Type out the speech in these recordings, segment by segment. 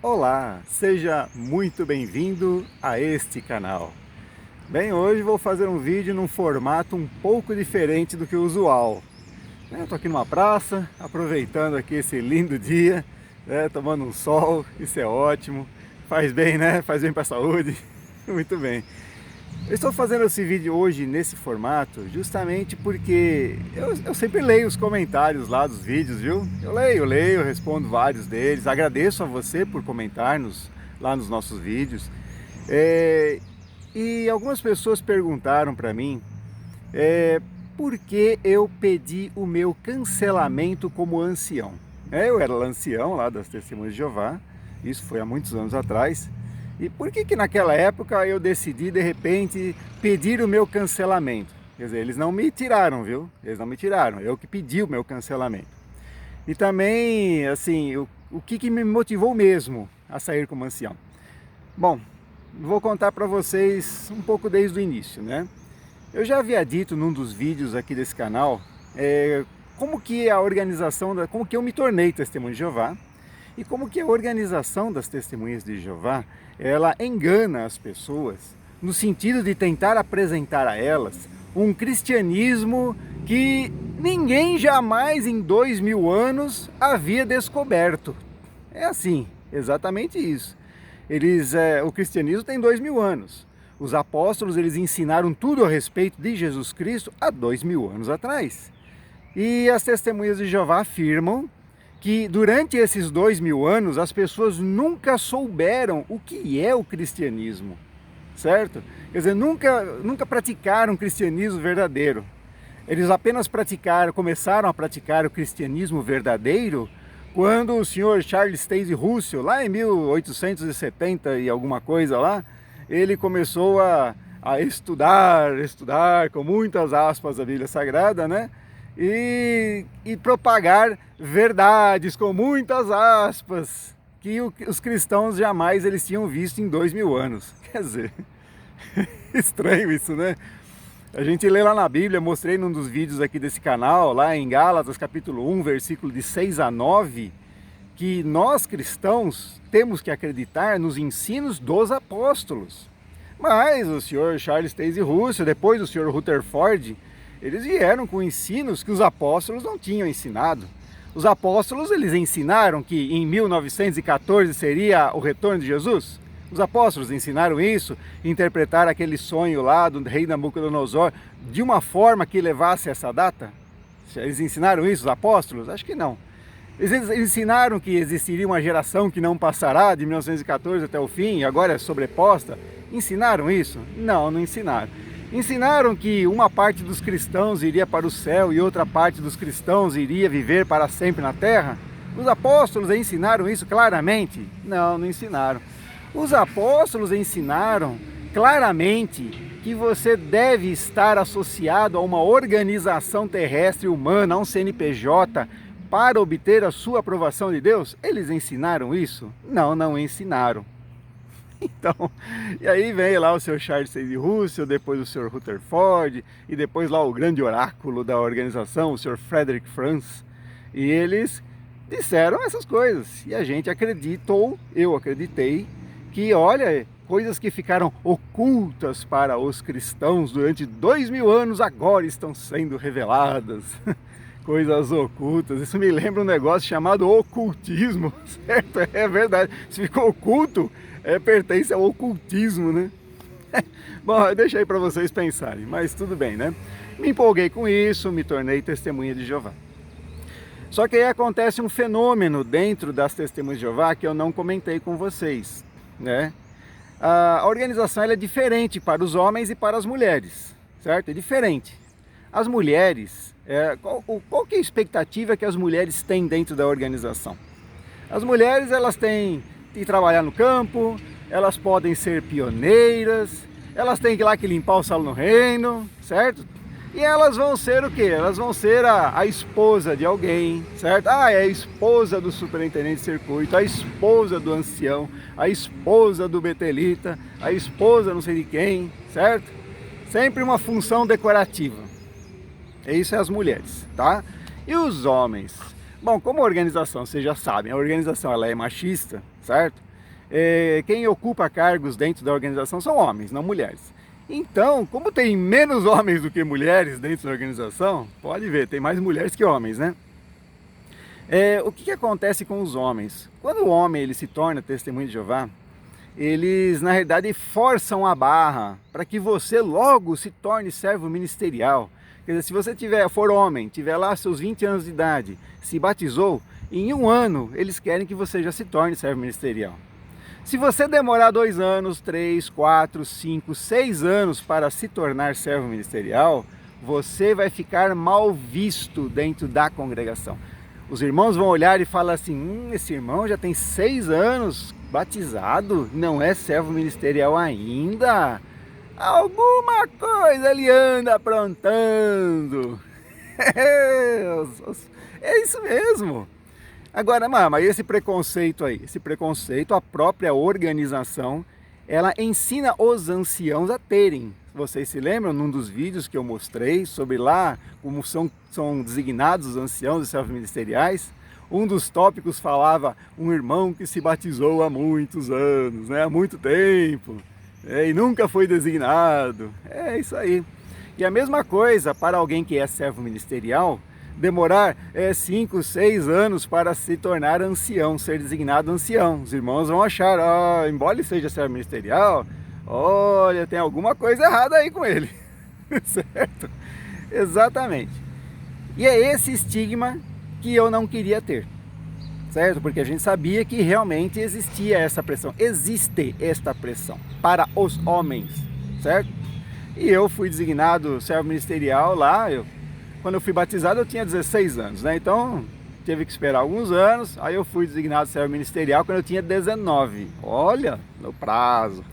Olá, seja muito bem-vindo a este canal. Bem, hoje vou fazer um vídeo num formato um pouco diferente do que o usual. Estou aqui numa praça, aproveitando aqui esse lindo dia, tomando um sol, isso é ótimo, faz bem, né? Faz bem para a saúde, muito bem. Eu estou fazendo esse vídeo hoje nesse formato justamente porque eu sempre leio os comentários lá dos vídeos, viu? Eu leio, respondo vários deles. Agradeço a você por comentar lá nos nossos vídeos. E algumas pessoas perguntaram para mim por que eu pedi o meu cancelamento como ancião. Eu era ancião lá das Testemunhas de Jeová, isso foi há muitos anos atrás. E por que naquela época eu decidi, de repente, pedir o meu cancelamento? Quer dizer, eles não me tiraram, viu? Eles não me tiraram, eu que pedi o meu cancelamento. E também, assim, o que me motivou mesmo a sair como ancião? Bom, vou contar para vocês um pouco desde o início, né? Eu já havia dito num dos vídeos aqui desse canal, como que a organização, como que eu me tornei testemunho de Jeová, e como que a organização das Testemunhas de Jeová, ela engana as pessoas no sentido de tentar apresentar a elas um cristianismo que ninguém jamais em 2000 anos havia descoberto. É assim, exatamente isso. O cristianismo tem 2000 anos. Os apóstolos, eles ensinaram tudo a respeito de Jesus Cristo há 2000 anos atrás. E as Testemunhas de Jeová afirmam que durante esses 2000 anos as pessoas nunca souberam o que é o cristianismo, certo? Quer dizer, nunca praticaram o cristianismo verdadeiro. Eles apenas começaram a praticar o cristianismo verdadeiro quando o senhor Charles Taze Russell, lá em 1870 e alguma coisa lá, ele começou a estudar com muitas aspas a Bíblia Sagrada, né? E propagar verdades com muitas aspas que os cristãos jamais eles tinham visto em 2000 anos. Quer dizer, estranho isso, né? A gente lê lá na Bíblia, mostrei num dos vídeos aqui desse canal, lá em Gálatas capítulo 1, versículo de 6 a 9, que nós cristãos temos que acreditar nos ensinos dos apóstolos. Mas o senhor Charles Taze Russell, depois o senhor Rutherford, eles vieram com ensinos que os apóstolos não tinham ensinado. Os apóstolos, eles ensinaram que em 1914 seria o retorno de Jesus? Os apóstolos ensinaram isso, interpretaram aquele sonho lá do rei Nabucodonosor de uma forma que levasse a essa data? Eles ensinaram isso, os apóstolos? Acho que não. Eles ensinaram que existiria uma geração que não passará de 1914 até o fim, e agora é sobreposta? Ensinaram isso? Não, não ensinaram. Ensinaram que uma parte dos cristãos iria para o céu e outra parte dos cristãos iria viver para sempre na terra? Os apóstolos ensinaram isso claramente? Não, não ensinaram. Os apóstolos ensinaram claramente que você deve estar associado a uma organização terrestre humana, a um CNPJ, para obter a sua aprovação de Deus? Eles ensinaram isso? Não, não ensinaram. Então, e aí vem lá o senhor Charles Taze Russell, depois o senhor Rutherford, e depois lá o grande oráculo da organização, o senhor Frederick Franz, e eles disseram essas coisas, e a gente acreditou, eu acreditei, que olha, coisas que ficaram ocultas para os cristãos durante 2000 anos agora estão sendo reveladas. Coisas ocultas, isso me lembra um negócio chamado ocultismo, certo? É verdade, se ficou oculto, pertence ao ocultismo, né? Bom, eu deixei para vocês pensarem, mas tudo bem, né? Me empolguei com isso, me tornei testemunha de Jeová. Só que aí acontece um fenômeno dentro das Testemunhas de Jeová que eu não comentei com vocês, né? A organização ela é diferente para os homens e para as mulheres, certo? É diferente. As mulheres, qual que é a expectativa que as mulheres têm dentro da organização? As mulheres, elas têm que trabalhar no campo, elas podem ser pioneiras, elas têm que ir lá que limpar o solo no reino, certo? E elas vão ser o quê? Elas vão ser a esposa de alguém, certo? Ah, é a esposa do superintendente de circuito, a esposa do ancião, a esposa do betelita, a esposa não sei de quem, certo? Sempre uma função decorativa. Isso é as mulheres, tá? E os homens? Bom, como a organização, vocês já sabem, a organização ela é machista, certo? quem ocupa cargos dentro da organização são homens, não mulheres. Então, como tem menos homens do que mulheres dentro da organização, pode ver, tem mais mulheres que homens, né? O que acontece com os homens? Quando o homem ele se torna testemunho de Jeová, eles na realidade forçam a barra para que você logo se torne servo ministerial. Quer dizer, se você for homem, tiver lá seus 20 anos de idade, se batizou, em 1 ano eles querem que você já se torne servo ministerial. Se você demorar 2 anos, 3, 4, 5, 6 anos para se tornar servo ministerial, você vai ficar mal visto dentro da congregação. Os irmãos vão olhar e falar assim, esse irmão já tem 6 anos batizado, não é servo ministerial ainda? Alguma coisa ele anda aprontando. É isso mesmo. Agora, mas esse preconceito aí, a própria organização, ela ensina os anciãos a terem. Vocês se lembram num dos vídeos que eu mostrei sobre lá como são designados os anciãos e servos ministeriais? Um dos tópicos falava um irmão que se batizou há muitos anos, né? Há muito tempo, e nunca foi designado. É isso aí. E a mesma coisa para alguém que é servo ministerial, demorar 5, 6 anos para se tornar ancião, ser designado ancião. Os irmãos vão achar, embora ele seja servo ministerial, olha, tem alguma coisa errada aí com ele. Certo? Exatamente. E é esse estigma que eu não queria ter. Certo? Porque a gente sabia que realmente existia essa pressão. Existe esta pressão para os homens. Certo? E eu fui designado servo ministerial lá, quando eu fui batizado eu tinha 16 anos, né? Então teve que esperar alguns anos, aí eu fui designado servo ministerial quando eu tinha 19. Olha, no prazo.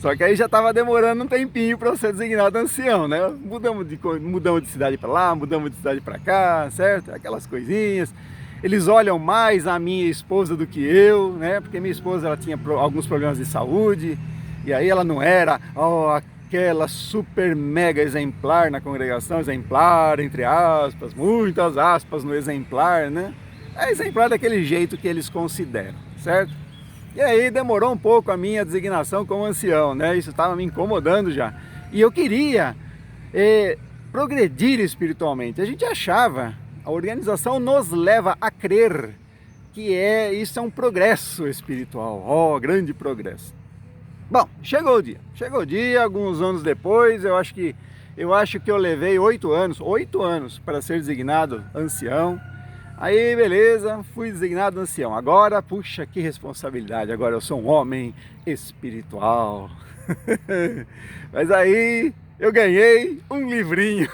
Só que aí já estava demorando um tempinho para eu ser designado ancião, né? Mudamos de cidade para lá, mudamos de cidade para cá, certo? Aquelas coisinhas. Eles olham mais a minha esposa do que eu, né? Porque minha esposa ela tinha alguns problemas de saúde, e aí ela não era aquela super mega exemplar na congregação, exemplar entre aspas, muitas aspas no exemplar, né? É exemplar daquele jeito que eles consideram, certo? E aí demorou um pouco a minha designação como ancião, né? Isso estava me incomodando já. E eu queria progredir espiritualmente. A gente achava, a organização nos leva a crer que isso é um progresso espiritual, grande progresso. Bom, chegou o dia, alguns anos depois, eu acho que eu levei 8 anos para ser designado ancião. Aí, beleza, fui designado ancião. Agora, puxa, que responsabilidade, agora eu sou um homem espiritual. Mas aí, eu ganhei um livrinho.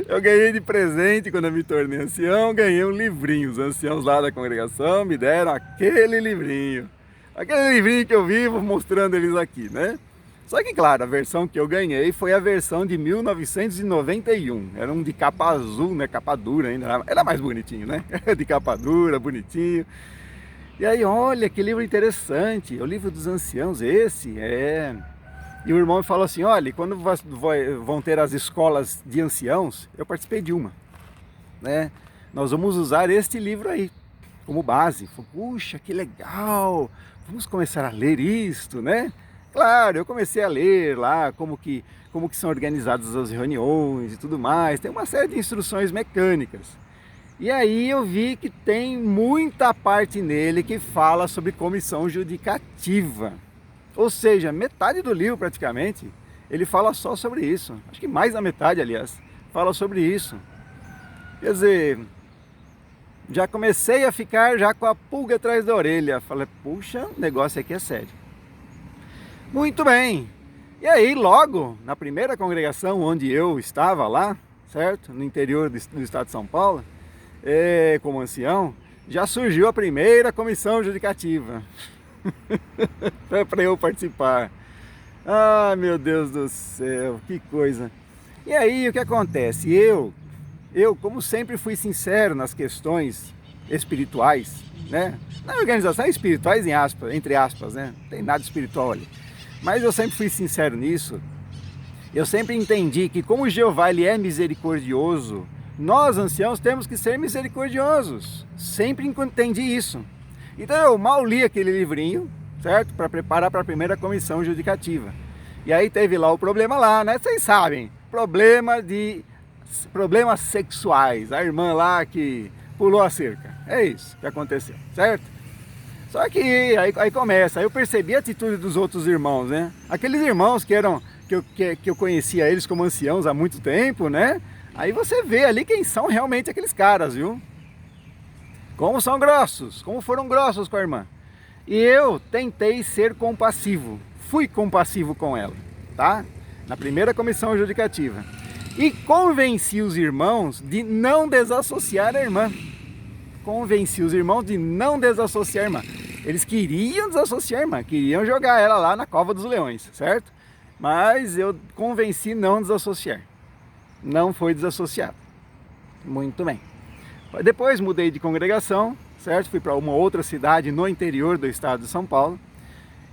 Eu ganhei de presente quando eu me tornei ancião, ganhei um livrinho. Os anciãos lá da congregação me deram aquele livrinho. Aquele livrinho que eu vivo mostrando eles aqui, né? Só que, claro, a versão que eu ganhei foi a versão de 1991. Era um de capa azul, né? Capa dura ainda. Era mais bonitinho, né? De capa dura, bonitinho. E aí, olha, que livro interessante. O livro dos anciãos, esse. E o irmão me falou assim, olha, quando vão ter as escolas de anciãos, eu participei de uma, né? Nós vamos usar este livro aí como base. Puxa, que legal! Vamos começar a ler isto, né? Claro, eu comecei a ler lá como que são organizadas as reuniões e tudo mais. Tem uma série de instruções mecânicas. E aí eu vi que tem muita parte nele que fala sobre comissão judicativa. Ou seja, metade do livro praticamente, ele fala só sobre isso. Acho que mais da metade, aliás, fala sobre isso. Quer dizer, já comecei a ficar já com a pulga atrás da orelha. Falei, puxa, o negócio aqui é sério. Muito bem. E aí, logo, na primeira congregação onde eu estava lá, certo? No interior do estado de São Paulo, como ancião, já surgiu a primeira comissão judicativa. Para eu participar. Ah, meu Deus do céu, que coisa. E aí, o que acontece? Eu como sempre fui sincero nas questões espirituais, né? Na organização espirituais entre aspas, né? Não tem nada espiritual ali. Mas eu sempre fui sincero nisso. Eu sempre entendi que como Jeová ele é misericordioso, nós anciãos temos que ser misericordiosos. Sempre entendi isso. Então eu mal li aquele livrinho, certo? Para preparar para a primeira comissão judicativa. E aí teve lá o problema lá, né? Vocês sabem, problemas sexuais. A irmã lá que pulou a cerca. É isso que aconteceu, certo? Só que aí começa, aí eu percebi a atitude dos outros irmãos, né? Aqueles irmãos que eu conhecia eles como anciãos há muito tempo, né? Aí você vê ali quem são realmente aqueles caras, viu? Como são grossos, como foram grossos com a irmã. E eu tentei ser compassivo, fui compassivo com ela, tá? Na primeira comissão judicativa. E convenci os irmãos de não desassociar a irmã. Convenci os irmãos de não desassociar a irmã. Eles queriam desassociar a irmã, queriam jogar ela lá na cova dos leões, certo? Mas eu convenci não desassociar. Não foi desassociado. Muito bem. Depois mudei de congregação, certo? Fui para uma outra cidade no interior do estado de São Paulo.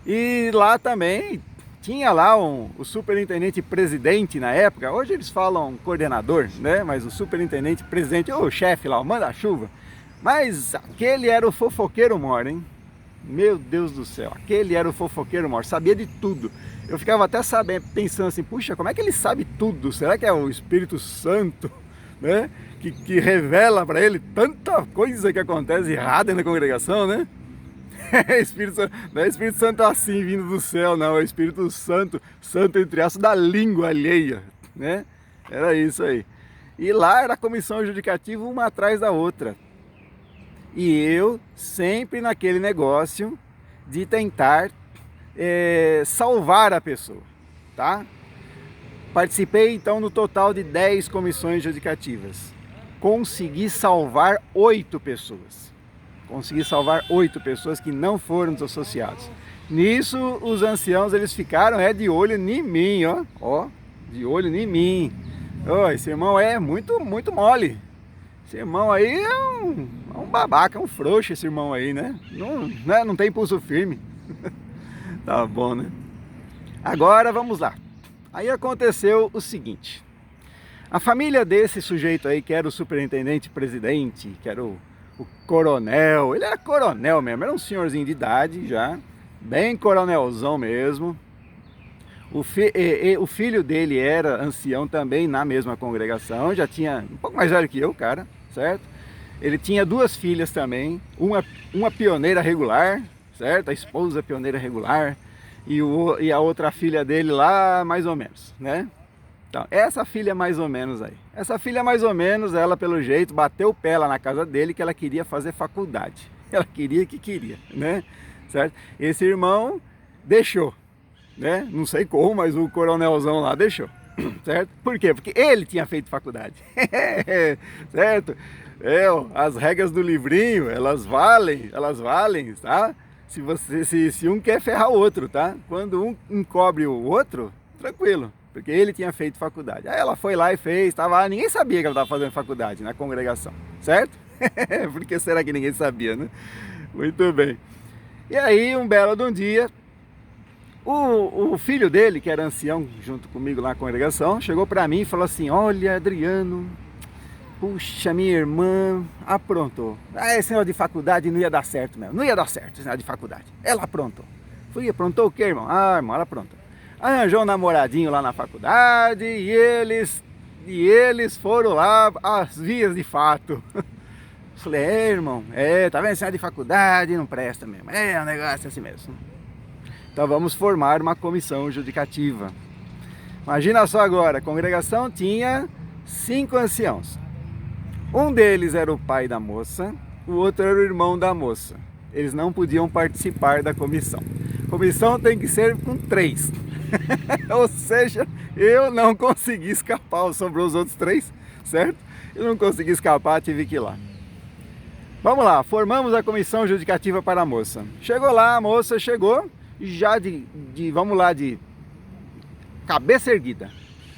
E lá também tinha lá o superintendente presidente na época. Hoje eles falam coordenador, né? Mas o superintendente presidente, o chefe lá, o manda-chuva. Mas aquele era o fofoqueiro mor, hein? Meu Deus do céu, aquele era o fofoqueiro mor, sabia de tudo. Eu ficava até pensando assim, puxa, como é que ele sabe tudo? Será que é o Espírito Santo, né? Que revela para ele tanta coisa que acontece errada na congregação, né? Não é Espírito Santo assim vindo do céu, não, é o Espírito Santo, santo entre aspas, da língua alheia, né? Era isso aí. E lá era a comissão judicativa uma atrás da outra. E eu sempre naquele negócio de tentar salvar a pessoa, tá? Participei então no total de 10 comissões judicativas. Consegui salvar 8 pessoas. Consegui salvar 8 pessoas que não foram desassociados. Nisso, os anciãos, eles ficaram de olho em mim, ó. Ó, de olho em mim. Oh, esse irmão é muito mole. Esse irmão aí é um babaca, é um frouxo esse irmão aí, né? Não tem pulso firme. Tá bom, né? Agora vamos lá. Aí aconteceu o seguinte. A família desse sujeito aí, que era o superintendente presidente, que era o coronel, ele era coronel mesmo, era um senhorzinho de idade já, bem coronelzão mesmo. O filho dele era ancião também na mesma congregação, já tinha um pouco mais velho que eu, cara, certo? Ele tinha 2 filhas também, uma pioneira regular, certo? A esposa pioneira regular e a outra filha dele lá, mais ou menos, né? Então, essa filha mais ou menos aí. Essa filha mais ou menos, ela pelo jeito bateu o pé lá na casa dele que ela queria fazer faculdade. Ela queria, né? Certo? Esse irmão deixou, né? Não sei como, mas o coronelzão lá deixou, certo? Por quê? Porque ele tinha feito faculdade, certo? As regras do livrinho, elas valem, tá? Se um quer ferrar o outro, tá? Quando um encobre o outro, tranquilo, porque ele tinha feito faculdade. Aí ela foi lá e fez, estava lá, ninguém sabia que ela estava fazendo faculdade na congregação, certo? Por que será que ninguém sabia, né? Muito bem. E aí, um belo de um dia, o filho dele, que era ancião, junto comigo lá na congregação, chegou para mim e falou assim, olha, Adriano, puxa, minha irmã aprontou. Esse negócio de faculdade não ia dar certo mesmo, não ia dar certo esse negócio de faculdade. Ela aprontou. Aprontou o quê, irmão? Ah, irmão, ela aprontou. Arranjou um namoradinho lá na faculdade e eles foram lá às vias de fato. Falei, irmão, tá vendo? Esse negócio de faculdade não presta mesmo, um negócio assim mesmo. Então vamos formar uma comissão judicativa. Imagina só agora, a congregação tinha 5 anciãos. Um deles era o pai da moça, o outro era o irmão da moça. Eles não podiam participar da comissão. Comissão tem que ser com 3. Ou seja, eu não consegui escapar, sobrou os outros 3, certo? Eu não consegui escapar, tive que ir lá. Vamos lá, formamos a comissão judicativa para a moça. Chegou lá, a moça chegou, já de cabeça erguida.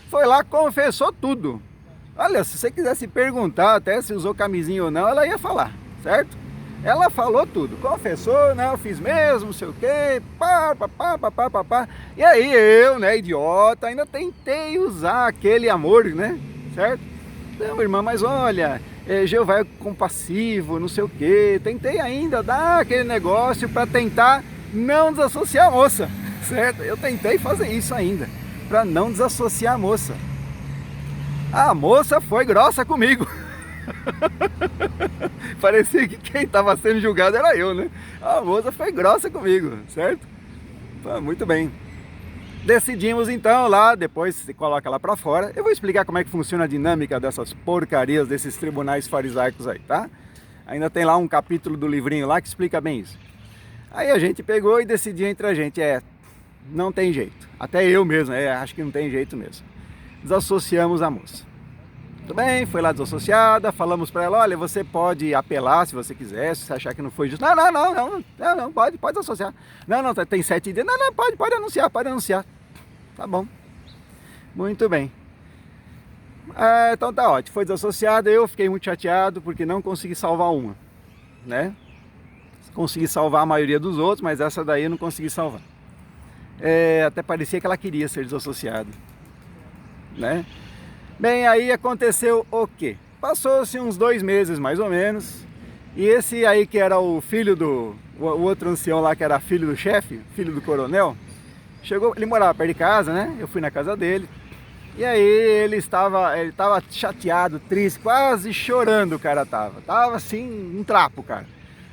Foi lá, confessou tudo. Olha, se você quisesse perguntar até se usou camisinha ou não, ela ia falar, certo? Ela falou tudo, confessou, né? Eu fiz mesmo, não sei o quê, pá. E aí eu, né, idiota, ainda tentei usar aquele amor, né? Certo? Então, irmã, mas olha, Jeová é compassivo, não sei o que. Tentei ainda dar aquele negócio para tentar não desassociar a moça, certo? Eu tentei fazer isso ainda, para não desassociar a moça. A moça foi grossa comigo. Parecia que quem estava sendo julgado era eu, né? A moça foi grossa comigo, certo? Muito bem. Decidimos então lá, depois se coloca lá para fora. Eu vou explicar como é que funciona a dinâmica dessas porcarias, desses tribunais farisaicos aí, tá? Ainda tem lá um capítulo do livrinho lá que explica bem isso. Aí a gente pegou e decidiu entre a gente, não tem jeito. Até eu mesmo, acho que não tem jeito mesmo. Desassociamos a moça. Tudo bem, foi lá desassociada, falamos para ela, olha, você pode apelar se você quiser, se você achar que não foi justo. Não, pode desassociar. Não, tem 7 dias. Não, pode anunciar. Tá bom. Muito bem. Então tá ótimo, foi desassociada, eu fiquei muito chateado porque não consegui salvar uma, né? Consegui salvar a maioria dos outros, mas essa daí eu não consegui salvar. Até parecia que ela queria ser desassociada, né? Bem, aí aconteceu o quê? Passou-se uns 2 meses mais ou menos, e esse aí que era o filho o outro ancião lá que era filho do chefe, filho do coronel, chegou, ele morava perto de casa, né? Eu fui na casa dele, e aí ele estava chateado, triste, quase chorando o cara tava assim, um trapo, cara.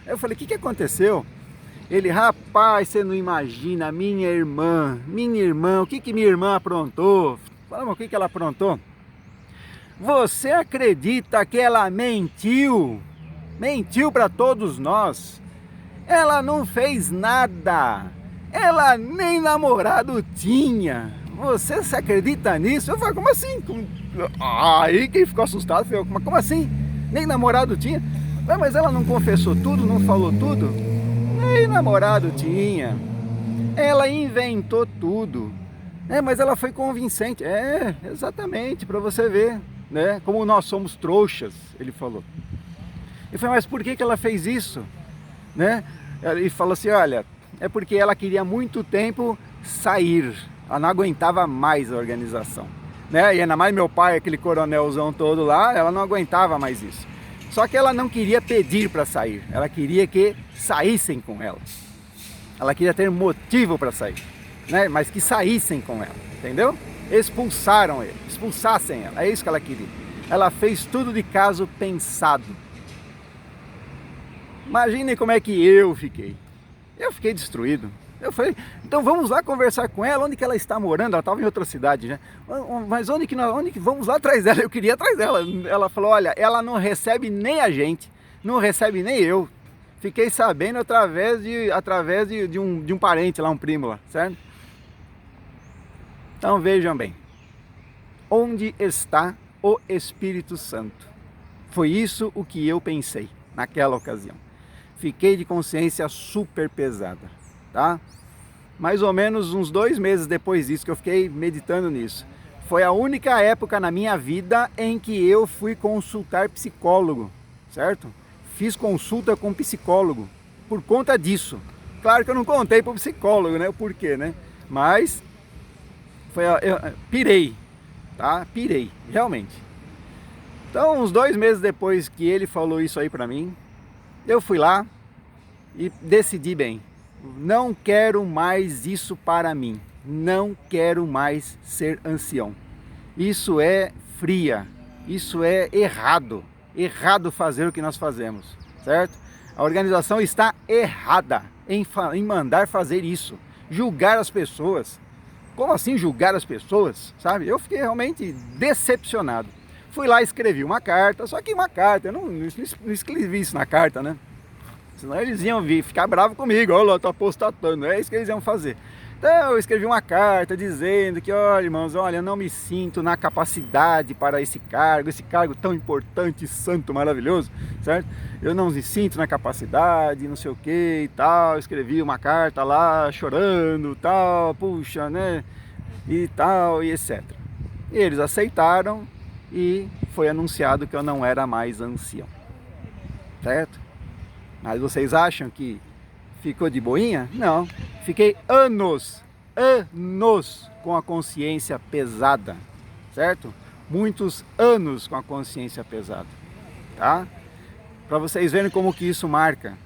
Aí eu falei, o que aconteceu? Ele, rapaz, você não imagina, minha irmã, o que minha irmã aprontou? Falamos, o que ela aprontou? Você acredita que ela mentiu? Mentiu para todos nós. Ela não fez nada. Ela nem namorado tinha. Você se acredita nisso? Eu falei, como assim? Aí quem ficou assustado foi eu. Como assim? Nem namorado tinha? Mas ela não confessou tudo, não falou tudo? Nem namorado tinha. Ela inventou tudo. Mas ela foi convincente. Exatamente, para você ver, né? Como nós somos trouxas, ele falou. Eu falei, mas por que ela fez isso? Né? Ele falou assim, olha, é porque ela queria muito tempo sair. Ela não aguentava mais a organização. Né? E ainda mais meu pai, aquele coronelzão todo lá, ela não aguentava mais isso. Só que ela não queria pedir para sair. Ela queria que saíssem com ela. Ela queria ter motivo para sair. Né? Mas que saíssem com ela. Entendeu? Expulsassem ela. É isso que ela queria. Ela fez tudo de caso pensado. Imaginem como é que eu fiquei. Eu fiquei destruído. Eu falei, então vamos lá conversar com ela, onde que ela está morando? Ela estava em outra cidade, né? Mas onde que vamos lá atrás dela? Eu queria atrás dela. Ela falou, olha, ela não recebe nem a gente, não recebe nem eu. Fiquei sabendo através de um parente lá, um primo lá, certo? Então vejam bem, onde está o Espírito Santo? Foi isso o que eu pensei naquela ocasião. Fiquei de consciência super pesada, tá? Mais ou menos uns 2 meses depois disso que eu fiquei meditando nisso. Foi a única época na minha vida em que eu fui consultar psicólogo, certo? Fiz consulta com psicólogo por conta disso. Claro que eu não contei para o psicólogo, né? O porquê, né? Mas eu pirei, tá? Pirei, realmente. Então, uns 2 meses depois que ele falou isso aí para mim, eu fui lá e decidi bem. Não quero mais isso para mim. Não quero mais ser ancião. Isso é fria. Isso é errado. Errado fazer o que nós fazemos, certo? A organização está errada em mandar fazer isso. Julgar as pessoas. Como assim julgar as pessoas? Sabe? Eu fiquei realmente decepcionado. Fui lá e escrevi uma carta, só que uma carta, eu não escrevi isso na carta, né? Senão eles iam ficar bravos comigo, olha lá, tô apostatando, é isso que eles iam fazer. Então eu escrevi uma carta dizendo que, olha irmãos, olha, eu não me sinto na capacidade para esse cargo tão importante, santo, maravilhoso, certo? Eu não me sinto na capacidade, não sei o que e tal, escrevi uma carta lá, chorando, tal, puxa, né, e tal, e etc. E eles aceitaram e foi anunciado que eu não era mais ancião, certo? Mas vocês acham que ficou de boinha? Não. Fiquei anos com a consciência pesada, certo? Muitos anos com a consciência pesada. tá? Para vocês verem como que isso marca.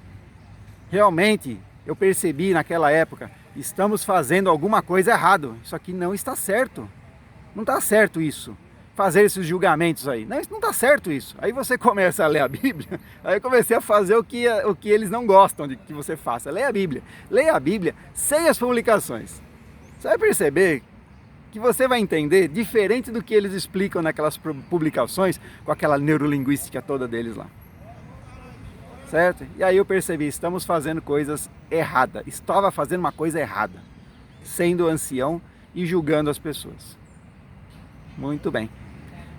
Realmente, eu percebi naquela época, estamos fazendo alguma coisa errado. Isso aqui não está certo. Não está certo isso. Fazer esses julgamentos aí. Não, não está certo isso. Aí você começa a ler a Bíblia, aí eu comecei a fazer o que eles não gostam de que você faça. Leia a Bíblia. Leia a Bíblia sem as publicações. Você vai perceber que você vai entender diferente do que eles explicam naquelas publicações com aquela neurolinguística toda deles lá. Certo? E aí eu percebi, estamos fazendo coisas erradas. Estava fazendo uma coisa errada. Sendo ancião e julgando as pessoas. Muito bem.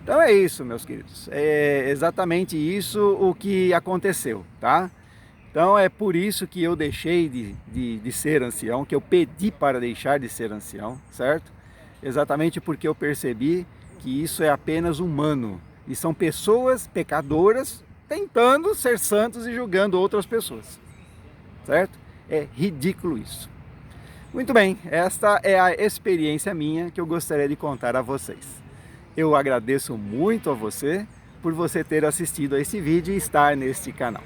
Então é isso, meus queridos. É exatamente isso o que aconteceu, tá? Então é por isso que eu deixei de ser ancião, que eu pedi para deixar de ser ancião, certo? Exatamente porque eu percebi que isso é apenas humano. E são pessoas pecadoras tentando ser santos e julgando outras pessoas, certo? É ridículo isso. Muito bem, esta é a experiência minha que eu gostaria de contar a vocês. Eu agradeço muito a você por você ter assistido a esse vídeo e estar neste canal.